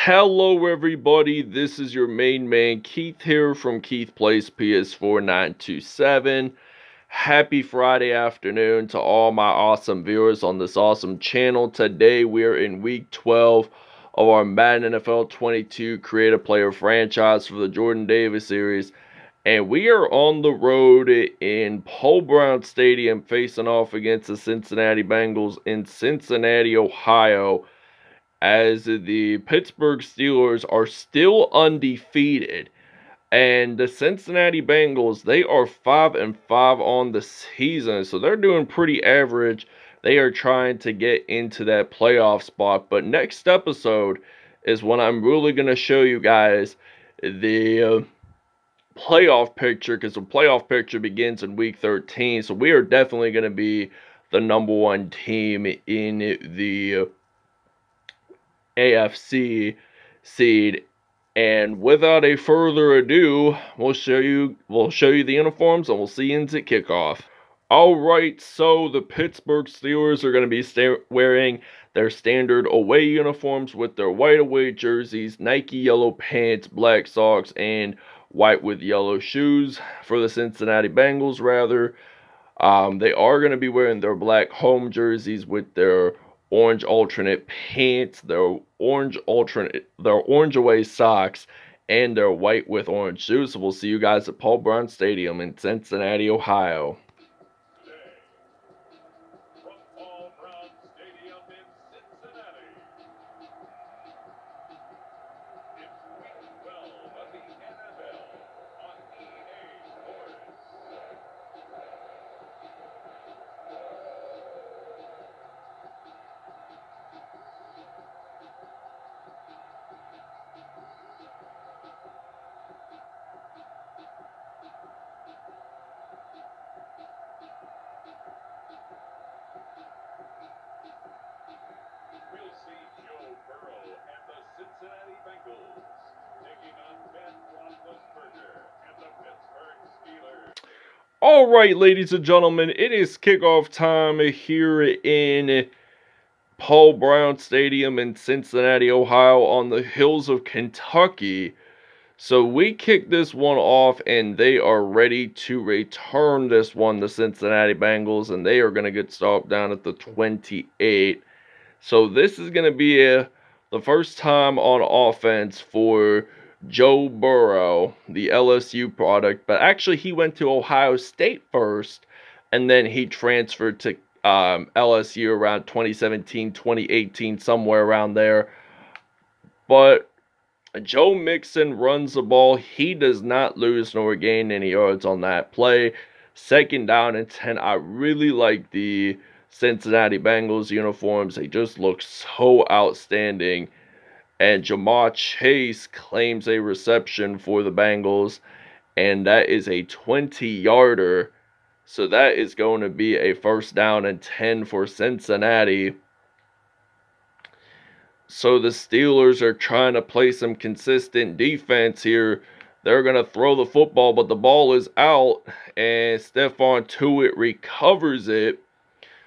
Hello, everybody. This is your main man, Keith, here from Keith Plays PS4 927. Happy Friday afternoon to all my awesome viewers on this awesome channel. Today, we're in week 12 of our Madden NFL 22 Create a Player franchise for the Jordan Davis series. And we are on the road in Paul Brown Stadium facing off against the Cincinnati Bengals in Cincinnati, Ohio, as the Pittsburgh Steelers are still undefeated. And the Cincinnati Bengals, they are 5-5 on the season, so they're doing pretty average. They are trying to get into that playoff spot. But next episode is when I'm really going to show you guys the playoff picture, because the playoff picture begins in week 13. So we are definitely going to be the number one team in the AFC seed. And without a further ado, we'll show you the uniforms, and we'll see you into kickoff. Alright, so the Pittsburgh Steelers are going to be wearing their standard away uniforms with their white away jerseys, Nike yellow pants, black socks, and white with yellow shoes. For the Cincinnati Bengals, rather, they are going to be wearing their black home jerseys with their orange alternate pants, their orange away socks, and their white with orange shoes. So we'll see you guys at Paul Brown Stadium in Cincinnati, Ohio. From Paul Brown Stadium in Cincinnati, it's week 12 of the NFL on EA Sports. We'll see Joe Burrow and the Cincinnati Bengals taking on Ben Roethlisberger and the Pittsburgh Steelers. All right, ladies and gentlemen, it is kickoff time here in Paul Brown Stadium in Cincinnati, Ohio, on the hills of Kentucky. So we kick this one off, and they are ready to return this one, the Cincinnati Bengals, and they are going to get stopped down at the 28. So this is going to be the first time on offense for Joe Burrow, the LSU product. But actually, he went to Ohio State first, and then he transferred to LSU around 2017, 2018, somewhere around there. But Joe Mixon runs the ball. He does not lose nor gain any yards on that play. 2nd down and 10. I really like the Cincinnati Bengals uniforms. They just look so outstanding. And Jamar Chase claims a reception for the Bengals, and that is a 20-yarder. So that is going to be a 1st down and 10 for Cincinnati. So the Steelers are trying to play some consistent defense here. They're going to throw the football, but the ball is out, and Stephon Tuitt recovers it.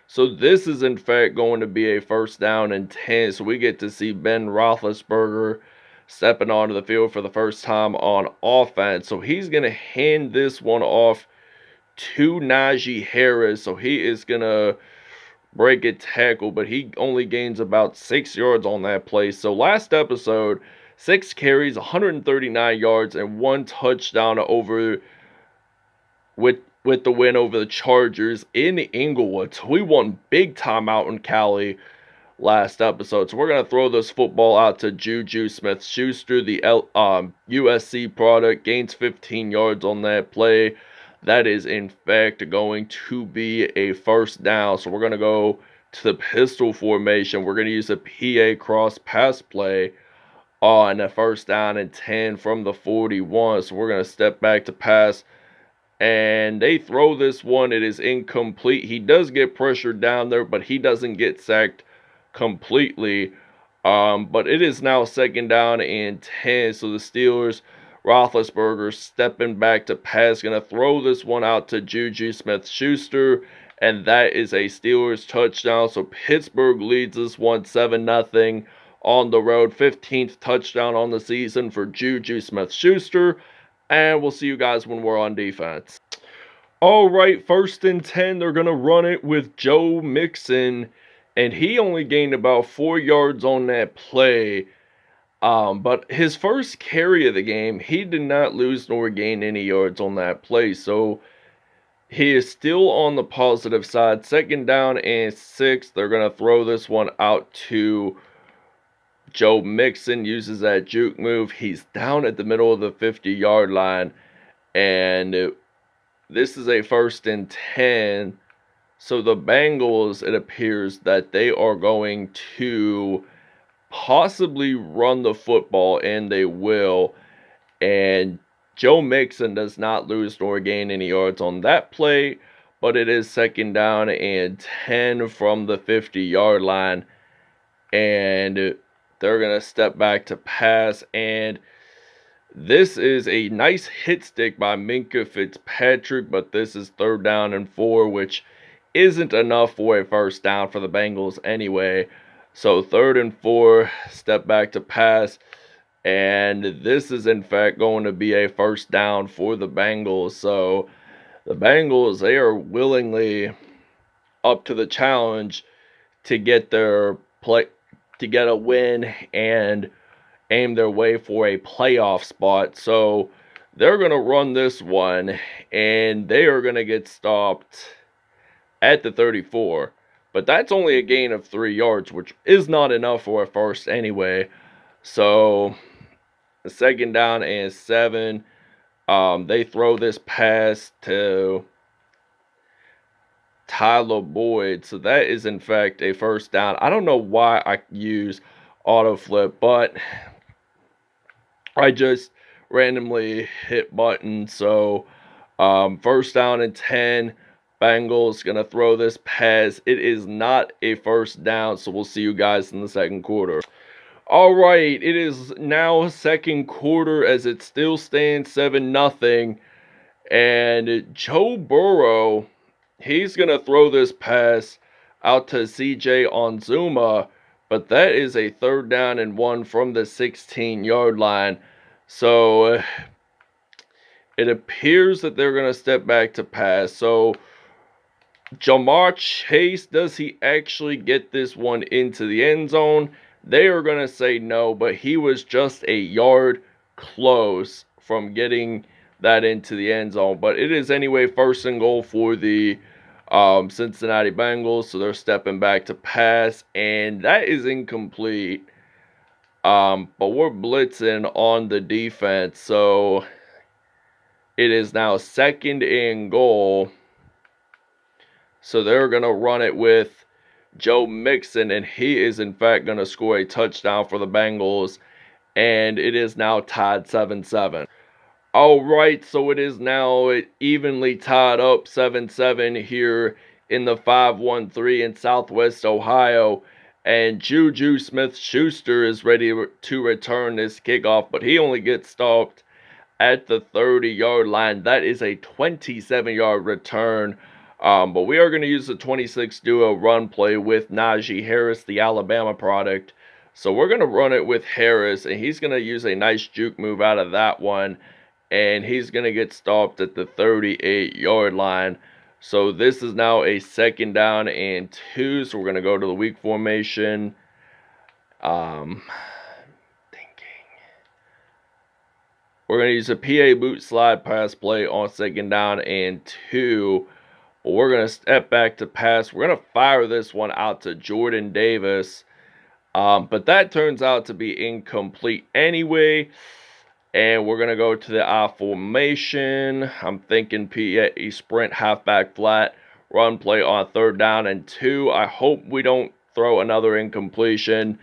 So this is, in fact, going to be a 1st down and 10. So we get to see Ben Roethlisberger stepping onto the field for the first time on offense. So he's going to hand this one off to Najee Harris. So he is going to break a tackle, but he only gains about 6 yards on that play. So last episode, 6 carries, 139 yards, and 1 touchdown over with the win over the Chargers in Inglewood. So we won big time out in Cali last episode. So we're going to throw this football out to Juju Smith-Schuster, the USC product, gains 15 yards on that play. That is, in fact, going to be a 1st down. So we're going to go to the pistol formation. We're going to use a PA cross pass play on a 1st down and 10 from the 41. So we're going to step back to pass, and they throw this one. It is incomplete. He does get pressured down there, but he doesn't get sacked completely. But it is now 2nd down and 10. So the Steelers, Roethlisberger stepping back to pass, going to throw this one out to Juju Smith-Schuster, and that is a Steelers touchdown. So Pittsburgh leads this one 7-0 on the road. 15th touchdown on the season for Juju Smith-Schuster. And we'll see you guys when we're on defense. All right, 1st and 10. They're going to run it with Joe Mixon. And he only gained about 4 yards on that play. But his first carry of the game, he did not lose nor gain any yards on that play. So he is still on the positive side. 2nd down and 6. They're going to throw this one out to Joe Mixon. Uses that juke move. He's down at the middle of the 50-yard line. And this is a 1st and 10. So the Bengals, it appears that they are going to possibly run the football, and they will. And Joe Mixon does not lose nor gain any yards on that play, but it is 2nd down and 10 from the 50-yard line. And they're going to step back to pass. And this is a nice hit stick by Minkah Fitzpatrick, but this is 3rd down and 4, which isn't enough for a 1st down for the Bengals anyway. So 3rd and 4, step back to pass. And this is, in fact, going to be a 1st down for the Bengals. So the Bengals, they are willingly up to the challenge to get their to get a win and aim their way for a playoff spot. So they're going to run this one, and they are going to get stopped at the 34. But that's only a gain of 3 yards, which is not enough for a 1st anyway. So 2nd down and 7. They throw this pass to Tyler Boyd. So that is, in fact, a 1st down. I don't know why I use auto flip, but I just randomly hit button. So 1st down and 10. Bengals going to throw this pass. It is not a 1st down, so we'll see you guys in the 2nd quarter. All right, it is now 2nd quarter as it still stands 7-0. And Joe Burrow, he's going to throw this pass out to CJ Onzuma, but that is a 3rd down and 1 from the 16-yard line. So it appears that they're going to step back to pass. So Jamar Chase, does he actually get this one into the end zone? They are going to say no, but he was just a yard close from getting that into the end zone. But it is anyway 1st and goal for the Cincinnati Bengals, so they're stepping back to pass, and that is incomplete. But we're blitzing on the defense, so it is now 2nd and goal. So they're going to run it with Joe Mixon, and he is, in fact, going to score a touchdown for the Bengals, and it is now tied 7-7. All right, so it is now evenly tied up 7-7 here in the 5-1-3 in Southwest Ohio, and Juju Smith-Schuster is ready to return this kickoff, but he only gets stopped at the 30-yard line. That is a 27-yard return. But we are going to use the 26 duo run play with Najee Harris, the Alabama product. So we're going to run it with Harris, and he's going to use a nice juke move out of that one. And he's going to get stopped at the 38-yard line. So this is now a 2nd down and 2. So we're going to go to the weak formation. We're going to use a PA boot slide pass play on 2nd down and 2. But we're going to step back to pass. We're going to fire this one out to Jordan Davis. But that turns out to be incomplete anyway. And we're going to go to the I formation. I'm thinking PA sprint halfback flat run play on 3rd down and 2. I hope we don't throw another incompletion.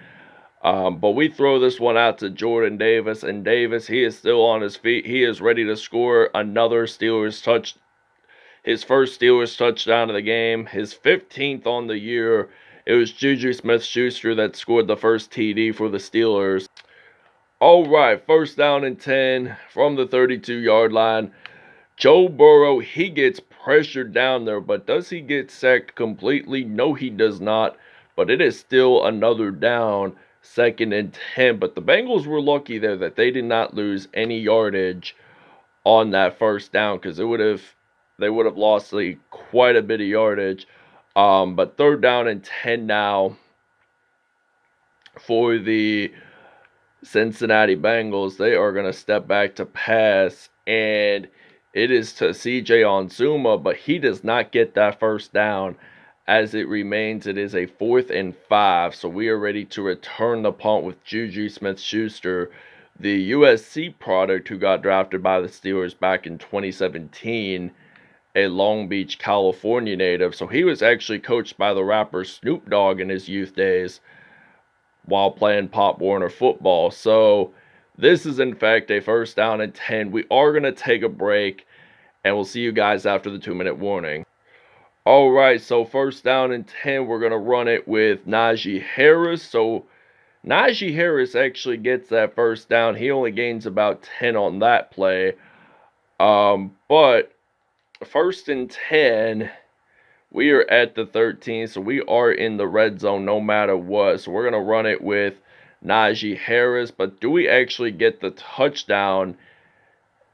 But we throw this one out to Jordan Davis. And Davis, he is still on his feet. He is ready to score another Steelers touchdown. His first Steelers touchdown of the game. His 15th on the year. It was Juju Smith-Schuster that scored the first TD for the Steelers. All right, 1st down and 10 from the 32-yard line. Joe Burrow, he gets pressured down there, but does he get sacked completely? No, he does not. But it is still another down 2nd and 10. But the Bengals were lucky there that they did not lose any yardage on that first down, because they would have lost quite a bit of yardage. But 3rd down and 10 now for the Cincinnati Bengals. They are going to step back to pass, and it is to CJ Onzuma, but he does not get that first down. As it remains, it is a 4th and 5, so we are ready to return the punt with Juju Smith-Schuster, the USC product who got drafted by the Steelers back in 2017, a Long Beach, California native. So he was actually coached by the rapper Snoop Dogg in his youth days while playing Pop Warner football. So this is in fact a 1st down and 10. We are going to take a break, and we'll see you guys after the 2-minute warning. Alright, so 1st down and 10, we're going to run it with Najee Harris. So Najee Harris actually gets that 1st down. He only gains about 10 on that play. But 1st and 10, we are at the 13, so we are in the red zone no matter what. So we're going to run it with Najee Harris. But do we actually get the touchdown?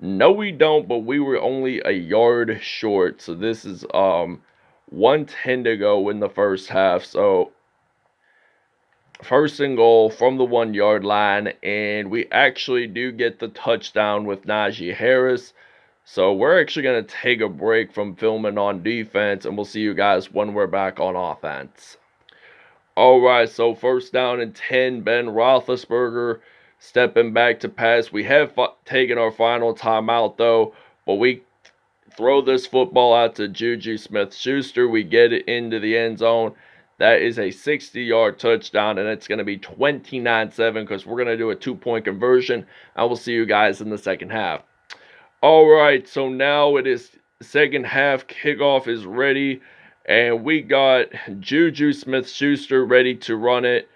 No, we don't, but we were only a yard short. So this is 1:10 to go in the first half. So 1st and goal from the 1-yard line, and we actually do get the touchdown with Najee Harris. So we're actually going to take a break from filming on defense, and we'll see you guys when we're back on offense. Alright, so 1st down and 10, Ben Roethlisberger stepping back to pass. We have taken our final timeout though, but we throw this football out to Juju Smith-Schuster. We get it into the end zone. That is a 60-yard touchdown, and it's going to be 29-7 because we're going to do a 2-point conversion. I will see you guys in the second half. Alright, so now it is second half. Kickoff is ready, and we got Juju Smith-Schuster ready to run it,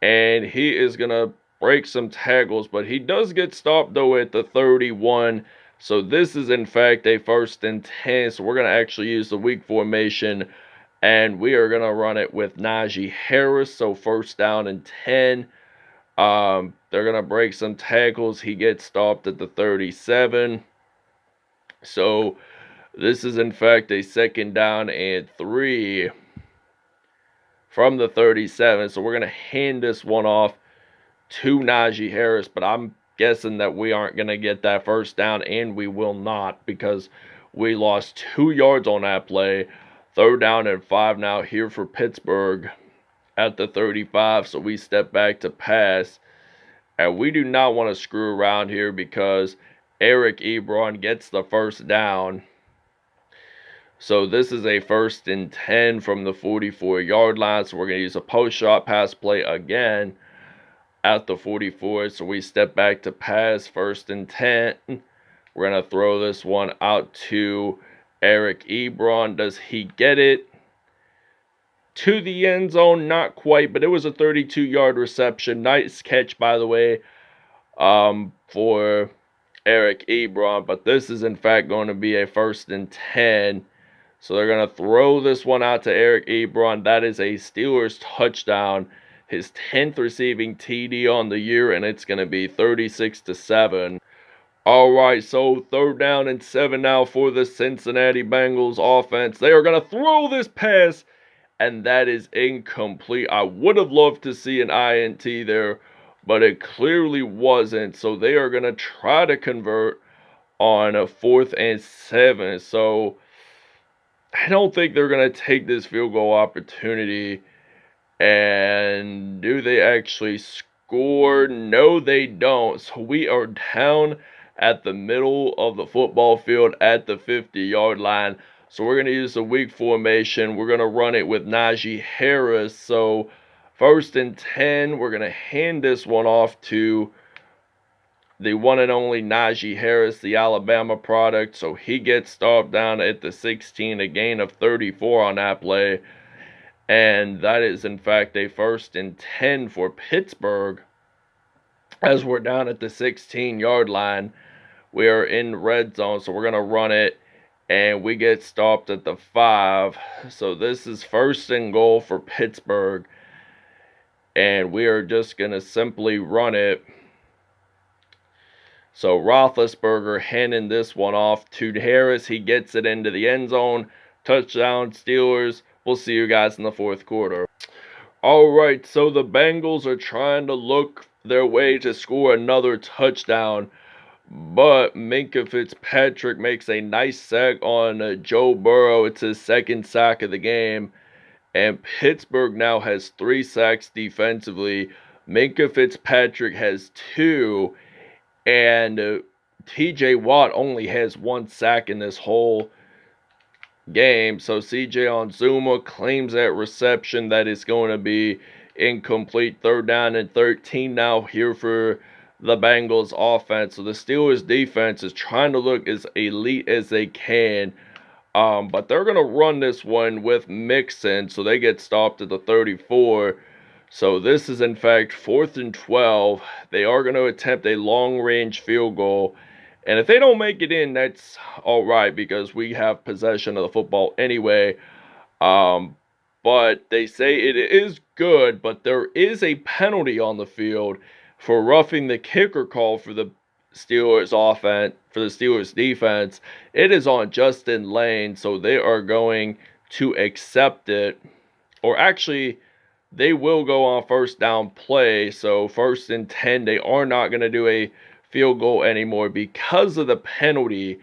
and he is going to break some tackles, but he does get stopped though at the 31. So this is in fact a 1st and 10. So we're going to actually use the weak formation, and we are going to run it with Najee Harris. So 1st down and 10. They're going to break some tackles. He gets stopped at the 37. So this is in fact a 2nd down and 3 from the 37. So we're going to hand this one off to Najee Harris, but I'm guessing that we aren't going to get that 1st down, and we will not, because we lost 2 yards on that play. 3rd down and 5 now here for Pittsburgh at the 35, so we step back to pass, and we do not want to screw around here because Eric Ebron gets the 1st down. So this is a 1st and 10 from the 44-yard line, so we're going to use a post-shot pass play again at the 44, so we step back to pass. 1st and 10. We're going to throw this one out to Eric Ebron. Does he get it to the end zone? Not quite, but it was a 32-yard reception. Nice catch, by the way, for Eric Ebron, but this is in fact going to be a 1st and 10. So they're going to throw this one out to Eric Ebron. That is a Steelers touchdown, his 10th receiving TD on the year, and it's going to be 36-7. Alright, so 3rd down and 7 now for the Cincinnati Bengals offense. They are going to throw this pass, and that is incomplete. I would have loved to see an INT there, but it clearly wasn't. So they are going to try to convert on a 4th and 7. So I don't think they're going to take this field goal opportunity. And do they actually score? No, they don't. So we are down at the middle of the football field at the 50-yard line. So we're going to use the weak formation. We're going to run it with Najee Harris. So 1st and 10, we're going to hand this one off to the one and only Najee Harris, the Alabama product. So he gets stopped down at the 16, a gain of 34 on that play. And that is, in fact, a 1st and 10 for Pittsburgh. As we're down at the 16-yard line, we are in red zone, so we're going to run it. And we get stopped at the 5. So this is 1st and goal for Pittsburgh. and we are just going to simply run it. So Roethlisberger handing this one off to Harris. He gets it into the end zone. Touchdown, Steelers. We'll see you guys in the fourth quarter. Alright, so the Bengals are trying to look their way to score another touchdown, but Minkah Fitzpatrick makes a nice sack on Joe Burrow. It's his second sack of the game, and Pittsburgh now has 3 sacks defensively. Minkah Fitzpatrick has 2, and TJ Watt only has 1 sack in this whole game. So CJ Onzuma claims that reception that is going to be incomplete. 3rd down and 13 now here for the Bengals offense. So the Steelers defense is trying to look as elite as they can. But they're going to run this one with Mixon, so they get stopped at the 34. So this is in fact 4th and 12. They are going to attempt a long-range field goal. And if they don't make it in, that's all right because we have possession of the football anyway. But they say it is good, but there is a penalty on the field for roughing the kicker call for the Steelers offense, for the Steelers defense. It is on Justin Lane, so they are going to accept it. Or actually, they will go on 1st down play. So 1st and 10, they are not going to do a field goal anymore because of the penalty.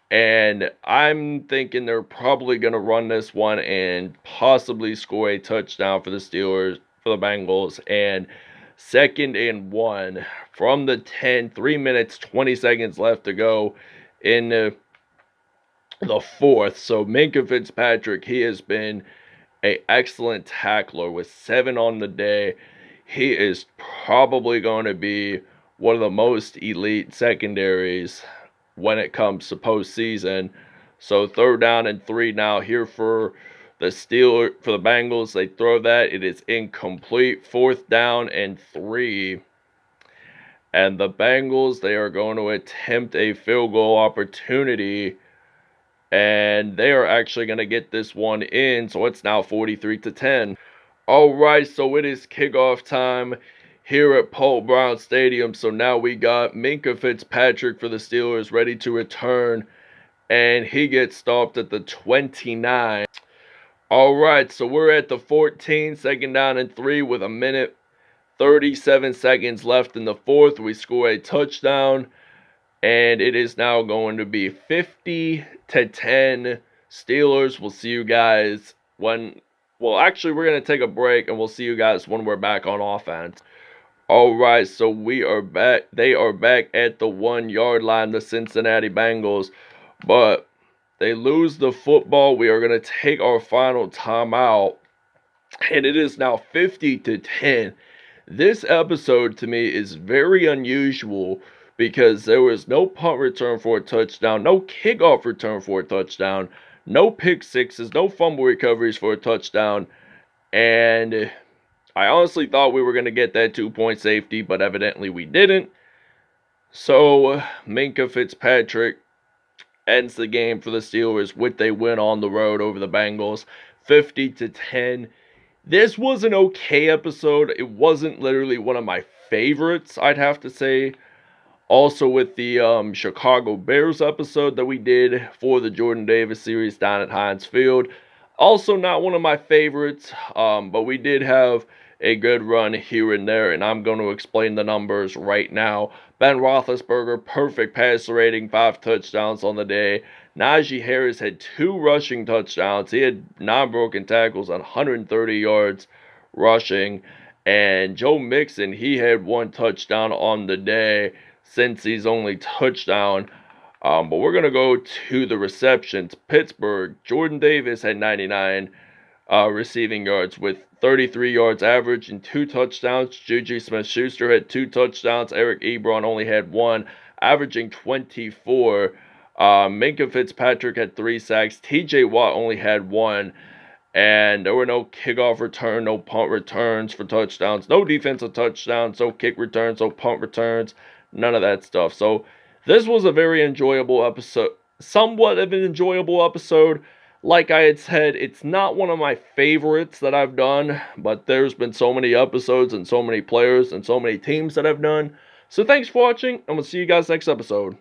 And I'm thinking they're probably going to run this one and possibly score a touchdown for the Steelers, for the Bengals. And 2nd and 1 from the 10, 3 minutes, 20 seconds left to go in the 4th. So Minkah Fitzpatrick, he has been an excellent tackler with 7 on the day. He is probably going to be one of the most elite secondaries when it comes to postseason. So 3rd down and 3 now here for the Bengals. They throw that. It is incomplete. 4th down and 3. And the Bengals, they are going to attempt a field goal opportunity. And they are actually going to get this one in. So it's now 43-10. Alright, so it is kickoff time here at Paul Brown Stadium. So now we got Minkah Fitzpatrick for the Steelers ready to return. And he gets stopped at the 29. Alright, so we're at the 14, 2nd down and 3 with 1 minute 37 seconds left in the 4th. We score a touchdown. And it is now going to be 50-10 Steelers. We'll see you guys when... Well, actually, we're going to take a break, and we'll see you guys when we're back on offense. Alright, so we are back. They are back at the 1-yard line, the Cincinnati Bengals. But they lose the football. We are going to take our final timeout. And it is now 50-10. This episode, to me, is very unusual because there was no punt return for a touchdown, no kickoff return for a touchdown, no pick sixes, no fumble recoveries for a touchdown, and I honestly thought we were going to get that 2-point safety, but evidently we didn't. So Minkah Fitzpatrick ends the game for the Steelers with a win on the road over the Bengals, 50-10. This was an okay episode. It wasn't literally one of my favorites, I'd have to say. Also with the Chicago Bears episode that we did for the Jordan Davis series down at Heinz Field. Also not one of my favorites, but we did have a good run here and there, and I'm going to explain the numbers right now. Ben Roethlisberger, perfect passer rating, 5 touchdowns on the day. Najee Harris had 2 rushing touchdowns. He had 9 broken tackles on 130 yards rushing. And Joe Mixon, he had 1 touchdown on the day since he's only touchdown. But we're going to go to the receptions. Pittsburgh, Jordan Davis had 99 receiving yards with 33 yards average and 2 touchdowns. Juju Smith-Schuster had 2 touchdowns. Eric Ebron only had 1, averaging 24. Minkah Fitzpatrick had 3 sacks. TJ Watt only had 1. And there were no kickoff return, no punt returns for touchdowns, no defensive touchdowns, no kick returns, no punt returns, none of that stuff. So this was a very enjoyable episode, somewhat of an enjoyable episode. Like I had said, it's not one of my favorites that I've done, but there's been so many episodes and so many players and so many teams that I've done. So thanks for watching, and we'll see you guys next episode.